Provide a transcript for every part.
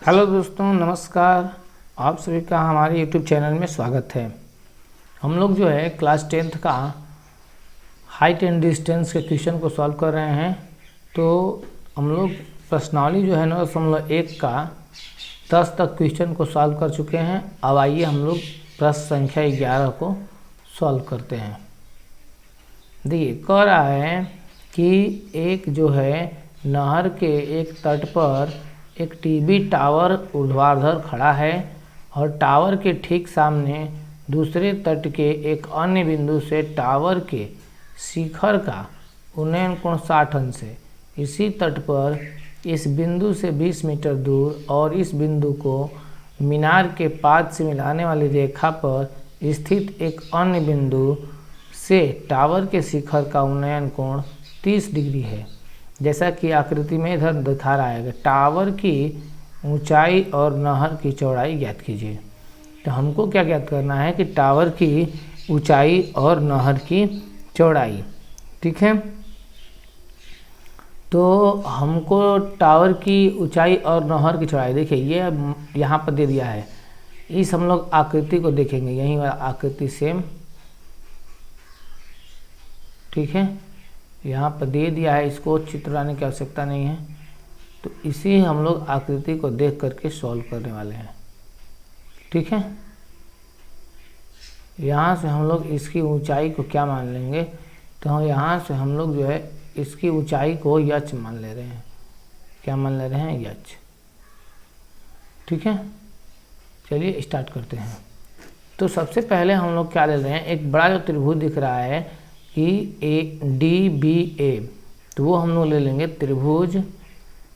Hello दोस्तों, नमस्कार। आप सभी का हमारे यूट्यूब चैनल में स्वागत है। हम लोग जो है क्लास 10th का हाइट एंड डिस्टेंस के क्वेश्चन को सॉल्व कर रहे हैं। तो हम लोग प्रश्नावली जो है 9.1 का 10 तक क्वेश्चन को सॉल्व कर चुके हैं। अब आइए हम लोग प्रश्न संख्या 11 को सॉल्व करते हैं। देखिए, कह रहा है कि एक जो है नहर के एक तट पर एक टीवी टावर ऊर्ध्वाधर खड़ा है और टावर के ठीक सामने दूसरे तट के एक अन्य बिंदु से टावर के शिखर का उन्नयन कोण 60 अंश है। इसी तट पर इस बिंदु से 20 मीटर दूर और इस बिंदु को मीनार के पाद से मिलाने वाली रेखा पर स्थित एक अन्य बिंदु से टावर के शिखर का उन्नयन कोण 30 डिग्री है। जैसा कि आकृति में इधर दिखा रहा है, टावर की ऊंचाई और नहर की चौड़ाई ज्ञात कीजिए। तो हमको क्या ज्ञात करना है कि टावर की ऊंचाई और नहर की चौड़ाई। ठीक है, तो हमको टावर की ऊंचाई और नहर की चौड़ाई, देखिए ये यहाँ पर दे दिया है। इस हम लोग आकृति को देखेंगे, यही वाला आकृति सेम। ठीक है, यहाँ पर दे दिया है, इसको चित्र लाने की आवश्यकता नहीं है। तो इसी हम लोग आकृति को देख करके सॉल्व करने वाले हैं। ठीक है, यहाँ से हम लोग इसकी ऊंचाई को क्या मान लेंगे, तो यहाँ से हम लोग जो है इसकी ऊंचाई को यच मान ले रहे हैं। क्या मान ले रहे हैं? यच। ठीक है, चलिए स्टार्ट करते हैं। तो सबसे पहले हम लोग क्या ले रहे हैं, एक बड़ा जो त्रिभुज दिख रहा है कि ए डी बी ए, तो वो हम लोग ले लेंगे त्रिभुज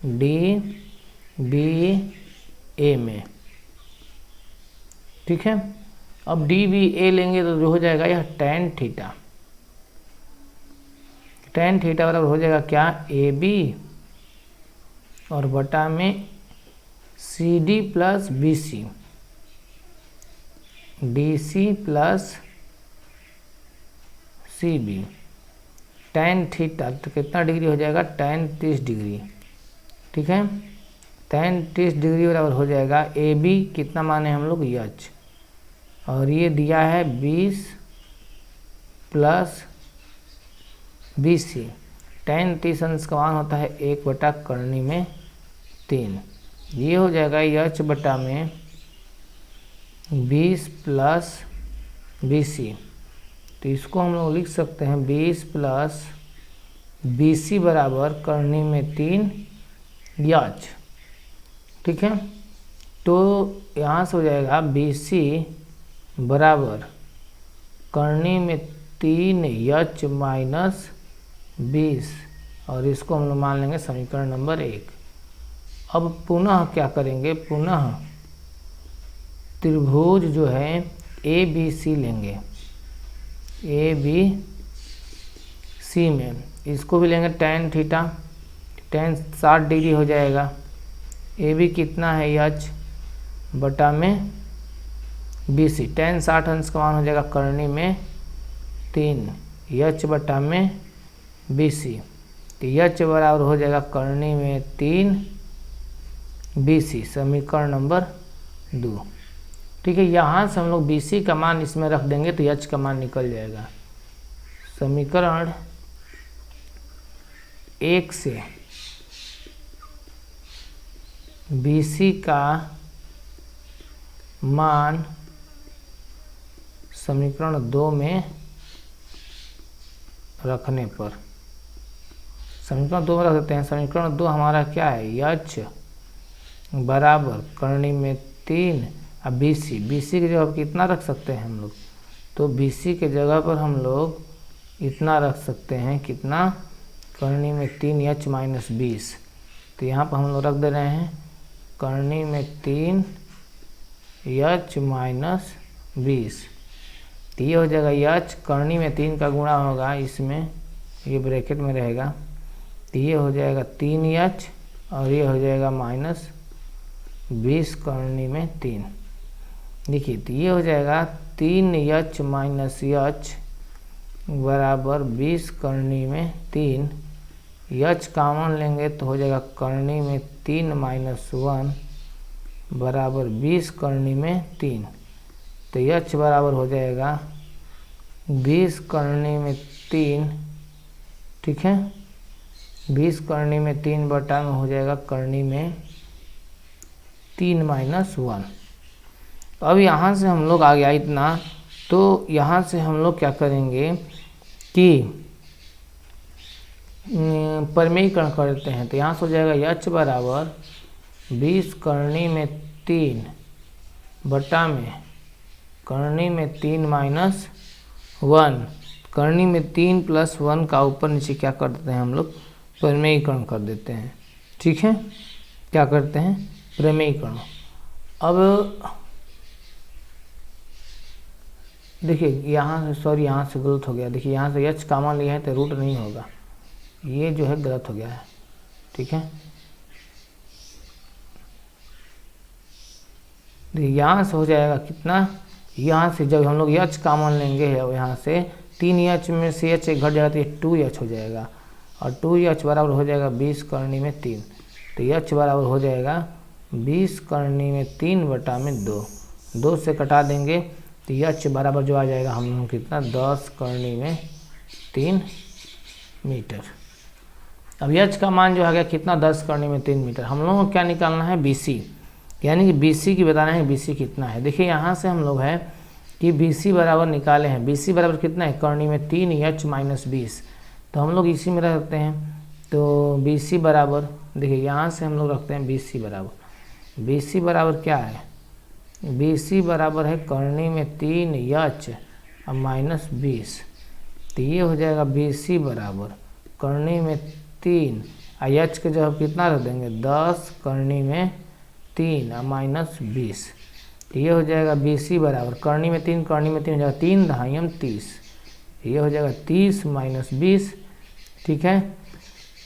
डी बी ए में। ठीक है, अब डी बी ए लेंगे तो जो हो जाएगा यह tan थीटा। tan थीटा बराबर हो जाएगा क्या? ए बी और बटा में C D plus B C, D C plus C B. tan theta तो कितना डिग्री हो जाएगा? tan 30 degree. ठीक है, tan 30 डिग्री बराबर हो जाएगा ए बी, कितना माने हम लोग? यच। और ये दिया है 20 प्लस बी सी। tan 30 अंश का मान होता है 1 बटा करनी में 3। ये हो जाएगा यच बटा में 20 प्लस बी सी। तो इसको हम लोग लिख सकते हैं 20 प्लस बी सी बराबर करनी में 3 यच। ठीक है, तो यहाँ से हो जाएगा बी सी बराबर करनी में 3 यच माइनस 20, और इसको हम लोग मान लेंगे समीकरण नंबर 1। अब पुनः क्या करेंगे, पुनः त्रिभुज जो है ए बी सी लेंगे। ए बी सी में इसको भी लेंगे tan थीटा, tan 60 डिग्री हो जाएगा। ए बी कितना है? यच बटा में बी सी। tan 60 अंश का मान हो जाएगा करनी में 3 यच बटा में बी सी। तो यच बराबर हो जाएगा करनी में 3 बी सी, समीकरण नंबर 2। ठीक है, यहाँ से हम लोग बी सी का मान इसमें रख देंगे तो यच का मान निकल जाएगा। समीकरण 1 से बी सी का मान समीकरण 2 में रखने पर, समीकरण 2 में रख देते हैं। समीकरण 2 हमारा क्या है? यच बराबर करनी में 3। अब बी सी की जगह पर कितना रख सकते हैं हम लोग? तो बी सी के जगह पर हम लोग इतना रख सकते हैं, कितना? करनी में 3 यच माइनस 20। तो यहाँ पर हम लोग रख दे रहे हैं करनी में 3 यच माइनस 20। तो ये हो जाएगा यच, करनी में 3 का गुणा होगा इसमें, ये ब्रैकेट में रहेगा। तो ये हो जाएगा 3 यच और ये हो जाएगा माइनस 20 करनी में 3। देखिए, तो ये हो जाएगा 3 यच माइनस यच बराबर 20 करनी में 3। यच कॉमन लेंगे तो हो जाएगा करनी में 3 माइनस 1 बराबर 20 करनी में 3, तो h बराबर हो जाएगा 20 करनी में 3, ठीक है, 20 करनी में 3 बटा में हो जाएगा करनी में 3 - 1। तो अब यहाँ से हम लोग आ गया इतना, तो यहाँ से हम लोग क्या करेंगे कि परिमेयीकरण कर देते हैं। तो यहाँ से हो जाएगा h बराबर 20 करनी में 3 बटा में करनी में 3 - 1, करनी में 3 + 1 का ऊपर नीचे क्या कर देते हैं हम लोग, परिमेयीकरण कर देते हैं, ठीक है, क्या करते हैं, परिमेयीकरण। अब देखिए यहाँ से, सॉरी यहाँ से गलत हो गया, देखिए यहाँ से h कॉमन लिया है तो रूट नहीं होगा, ये जो है गलत हो गया है, ठीक है। देखिए यहाँ से हो जाएगा कितना, यहाँ से जब हम लोग h कॉमन लेंगे यहाँ से 3h में से h घट जाएगा तो ये 2h हो जाएगा, और 2h बराबर हो जाएगा 20 करनी में 3, तो h बराबर हो जाएगा 20 करनी में 3 बटा में 2, 2 से कटा देंगे तो h बराबर जो आ जाएगा हम लोग कितना, 10 करनी में 3 मीटर। अब h का मान जो आ गया कितना, 10 करनी में 3 मीटर। हम लोगों को क्या निकालना है, BC, यानी कि BC की बताना है BC कितना है। देखिए यहाँ से हम लोग है कि BC बराबर निकाले हैं, BC बराबर कितना है, करनी में 3h - 20, तो हम लोग इसी में रखते हैं। तो BC बराबर, देखिए यहाँ से हम लोग रखते हैं BC बराबर क्या है, BC बराबर है करनी में 3h - 20, तो ये हो जाएगा BC बराबर करनी में 3, h के जगह कितना रख देंगे, 10 करनी में 3 - 20, ये हो जाएगा BC बराबर करनी में 3 हो जाएगा 3 × 30, ये हो जाएगा 30 - 20, ठीक है।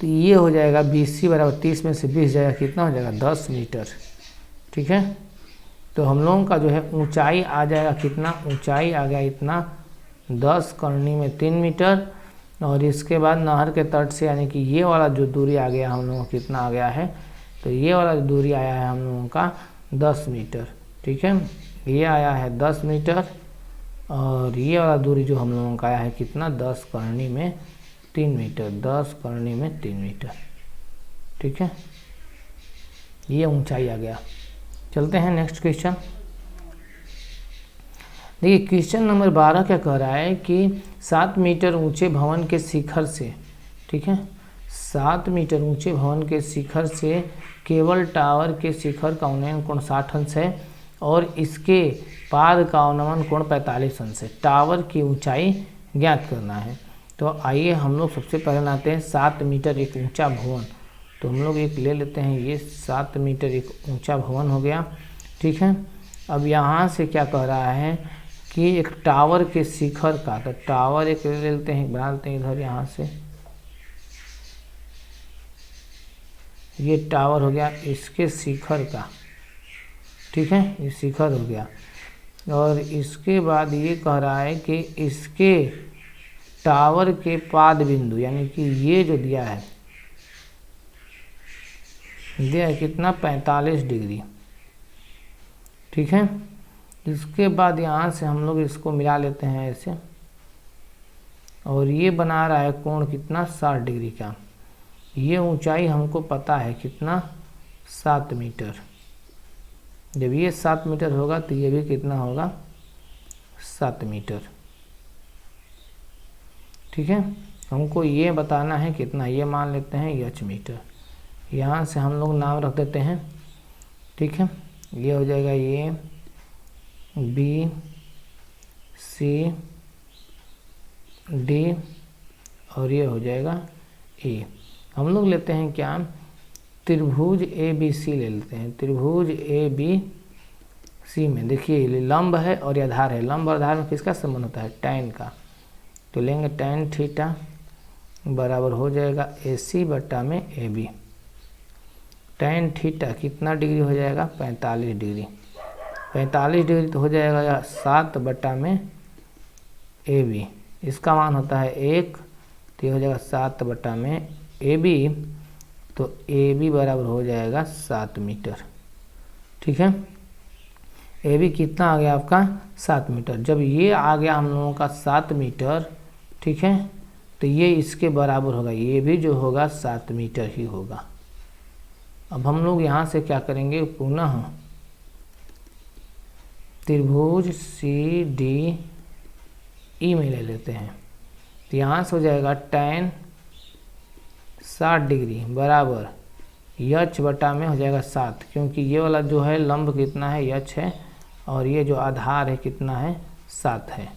तो ये हो जाएगा BC बराबर 30 में से 20 जाएगा कितना हो जाएगा, 10 मीटर, ठीक है। तो हम लोगों का जो है ऊंचाई आ जाएगा कितना, ऊंचाई आ गया इतना 10 करनी में 3 मीटर, और इसके बाद नहर के तट से यानी कि ये वाला जो दूरी आ गया हम लोगों को कितना आ गया है, तो ये वाला जो दूरी आया है हम लोगों का 10 मीटर, ठीक है, ये आया है 10 मीटर, और ये वाला दूरी जो हम लोगों का आया है कितना, 10 करनी में 3 मीटर, 10 करनी में 3 मीटर, ठीक है, ये ऊंचाई आ गया। चलते हैं नेक्स्ट क्वेश्चन। देखिए क्वेश्चन नंबर 12 क्या कह रहा है कि 7 मीटर ऊंचे भवन के शिखर से, ठीक है, 7 मीटर ऊंचे भवन के शिखर से केवल टावर के शिखर का उन्नयन कोण 60 अंश है और इसके पाद का अवनमन कोण 45 अंश है। टावर की ऊंचाई ज्ञात करना है। तो आइए हम लोग सबसे पहले बनाते हैं 7 मीटर एक ऊंचा भवन। तो हम लोग एक ले लेते हैं, ये 7 मीटर एक ऊंचा भवन हो गया, ठीक है। अब यहाँ से क्या कह रहा है कि एक टावर के शिखर का, तो टावर एक ले लेते हैं, बना लेते हैं इधर, यहाँ से ये टावर हो गया, इसके शिखर का, ठीक है, ये शिखर हो गया। और इसके बाद ये कह रहा है कि इसके टावर के पाद बिंदु, यानी कि ये जो दिया है कितना 45 डिग्री, ठीक है। इसके बाद यहाँ से हम लोग इसको मिला लेते हैं ऐसे, और ये बना रहा है कोण कितना 60 डिग्री का। ये ऊंचाई हमको पता है कितना 7 मीटर। जब ये 7 मीटर होगा तो ये भी कितना होगा 7 मीटर, ठीक है। हमको ये बताना है कितना, ये मान लेते हैं h मीटर। यहाँ से हम लोग नाम रख देते हैं, ठीक है। ये हो जाएगा ये B C D और ये हो जाएगा A। हम लोग लेते हैं क्या, त्रिभुज ABC ले लेते हैं। त्रिभुज ABC में देखिए लंब है और आधार है। लंब और आधार में किसका संबंध होता है, tan का। तो लेंगे tan थीटा बराबर हो जाएगा AC बटा में AB। tan थीटा कितना डिग्री हो जाएगा 45 डिग्री। 45 डिग्री तो हो जाएगा 7 बटा में AB। इसका मान होता है 1, तो ये हो जाएगा 7 बटा में AB। तो AB बराबर हो जाएगा 7 मीटर, ठीक है। ए बी कितना आ गया आपका 7 मीटर। जब ये आ गया हम लोगों का 7 मीटर, ठीक है, तो ये इसके बराबर होगा, ये भी जो होगा 7 मीटर ही होगा। अब हम लोग यहाँ से क्या करेंगे, पुनः त्रिभुज सी डी ई में ले लेते हैं। तो यहाँ से हो जाएगा tan 60 डिग्री बराबर यच बटा में हो जाएगा 7, क्योंकि ये वाला जो है लंब कितना है, यच है, और ये जो आधार है कितना है, 7 है।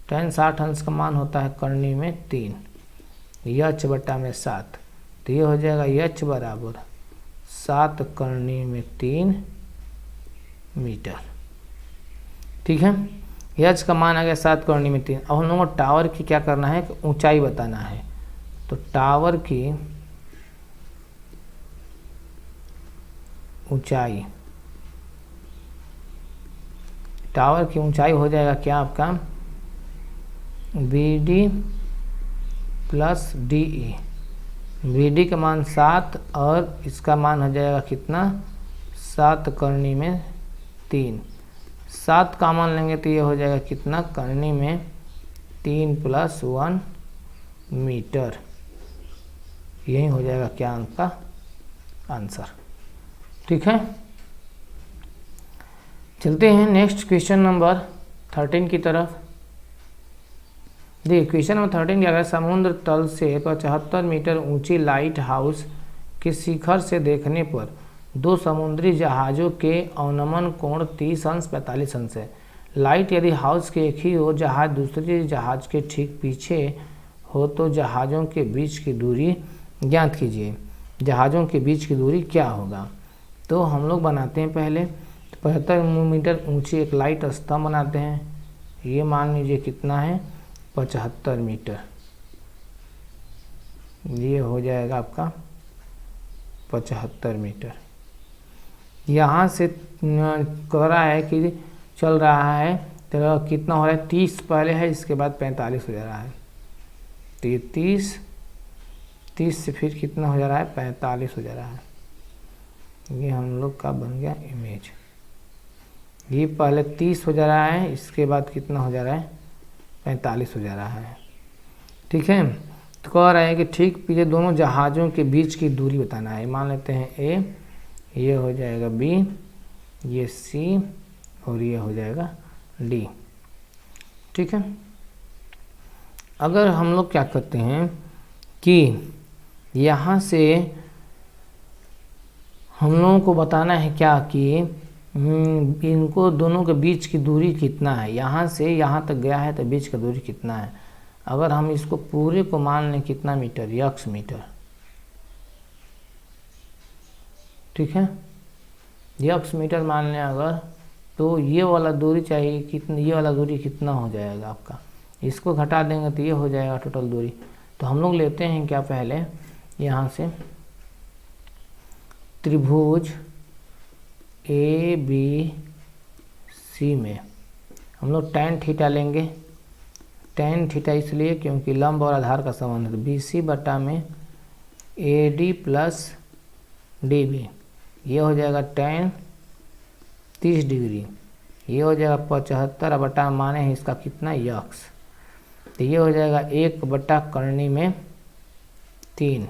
tan 60 अंश का मान होता है करनी में 3, यच बटा में 7, तो ये हो जाएगा यच बराबर 7 करनी में 3 मीटर। ठीक है, यच का मान आ गया 7 करनी में 3। अब हम लोगों को टावर की क्या करना है, ऊंचाई बताना है। तो टावर की ऊंचाई, टावर की ऊंचाई हो जाएगा क्या आपका, B D plus D E. B D का मान 7 और इसका मान हो जाएगा कितना, 7 करनी में 3। 7 का मान लेंगे तो ये हो जाएगा कितना, करनी में 3 + 1 मीटर। यही हो जाएगा क्या आपका आंसर। ठीक है, चलते हैं नेक्स्ट क्वेश्चन नंबर 13 की तरफ। देखिए क्वेश्चन नंबर 13 क्या है, समुद्र तल से 75 मीटर ऊंची लाइट हाउस के शिखर से देखने पर 2 समुद्री जहाज़ों के अवनमन कोण 30 अंश 45 अंश है। लाइट यदि हाउस के एक ही हो, जहाज दूसरे जहाज के ठीक पीछे हो, तो जहाज़ों के बीच की दूरी ज्ञात कीजिए। जहाज़ों के बीच की दूरी क्या होगा। तो हम लोग बनाते हैं पहले 75 मीटर ऊंची एक लाइट स्तंभ बनाते हैं। ये मान लीजिए कितना है, 75 मीटर। ये हो जाएगा आपका 75 मीटर। यहाँ से कह रहा है कि चल रहा है तो कितना हो रहा है, 30 पहले है, इसके बाद 45 हो जा रहा है। तो ये 30 से फिर कितना हो जा रहा है, 45 हो जा रहा है। ये हम लोग का बन गया इमेज। ये पहले 30 हो जा रहा है, इसके बाद कितना हो जा रहा है, 45 हो जा रहा है। ठीक है, तो कह रहा है कि ठीक पीछे दोनों जहाज़ों के बीच की दूरी बताना है। मान लेते हैं ए, ये हो जाएगा बी, ये सी और ये हो जाएगा डी। ठीक है, अगर हम लोग क्या करते हैं कि यहाँ से हम लोगों को बताना है क्या कि इनको दोनों के बीच की दूरी कितना है, यहाँ से यहाँ तक गया है तो बीच का दूरी कितना है। अगर हम इसको पूरे को मान लें कितना मीटर, यक्स मीटर। ठीक है, यक्स मीटर मान लें अगर, तो ये वाला दूरी चाहिए कितनी, ये वाला दूरी कितना हो जाएगा आपका, इसको घटा देंगे तो ये हो जाएगा टोटल दूरी। तो हम लोग लेते हैं क्या, पहले यहाँ से त्रिभुज ए बी सी में हम लोग tan थीटा लेंगे। tan थीटा इसलिए क्योंकि लंब और आधार का संबंध है। बी सी बटा में A D plus D B, ये हो जाएगा tan 30 डिग्री। ये हो जाएगा 75 बटा माने है इसका कितना, यक्स। तो ये हो जाएगा 1 बटा करनी में 3,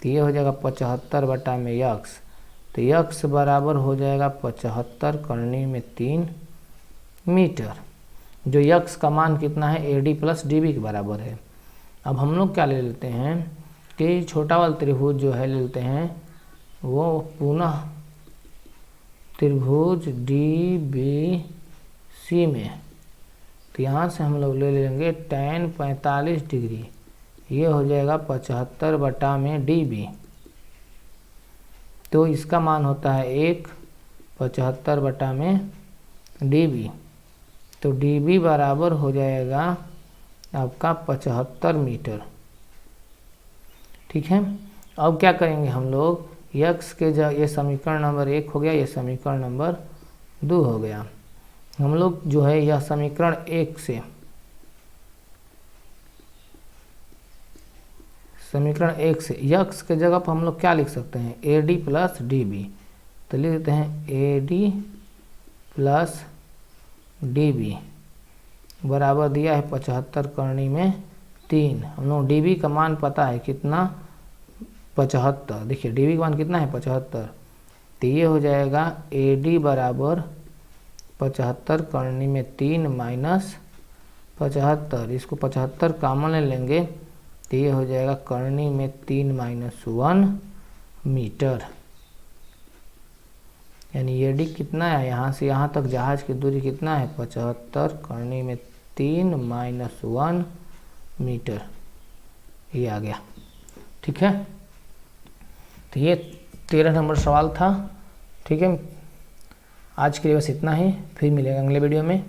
तो ये हो जाएगा 75 बटा में यक्स। तो यक्स बराबर हो जाएगा 75 करनी में 3 मीटर, जो यक्स का मान कितना है, A D plus D B के बराबर है। अब हम लोग क्या ले लेते हैं कि छोटा वाला त्रिभुज जो है ले लेते हैं, वो पुनः त्रिभुज डी बी सी में। तो यहाँ से हम लोग ले लेंगे tan 45 डिग्री, ये हो जाएगा 75 बटा में डी बी। तो इसका मान होता है 1, 75 बटा में डी बी। तो डी बी बराबर हो जाएगा आपका 75 मीटर। ठीक है, अब क्या करेंगे हम लोग, यक्स के ये समीकरण नंबर 1 हो गया, ये समीकरण नंबर 2 हो गया। हम लोग जो है यह समीकरण 1 से, समीकरण 1 से यक्स के जगह पर हम लोग क्या लिख सकते हैं, A D plus D B. तो लिख देते हैं AD प्लस DB बराबर दिया है 75 करनी में 3। हम लोग DB का मान पता है कितना, 75। देखिए DB का मान कितना है 75, तो ये हो जाएगा AD बराबर 75 करनी में 3 माइनस 75। इसको 75 कॉमन ले लेंगे तो ये हो जाएगा करनी में 3 माइनस 1 मीटर। यानी AD कितना है, यहाँ से यहाँ तक जहाज की दूरी कितना है 75 करनी में 3 माइनस 1 मीटर, ये आ गया। ठीक है, तो ये 13 नंबर सवाल था। ठीक है, आज के लिए बस इतना ही, फिर मिलेगा अगले वीडियो में।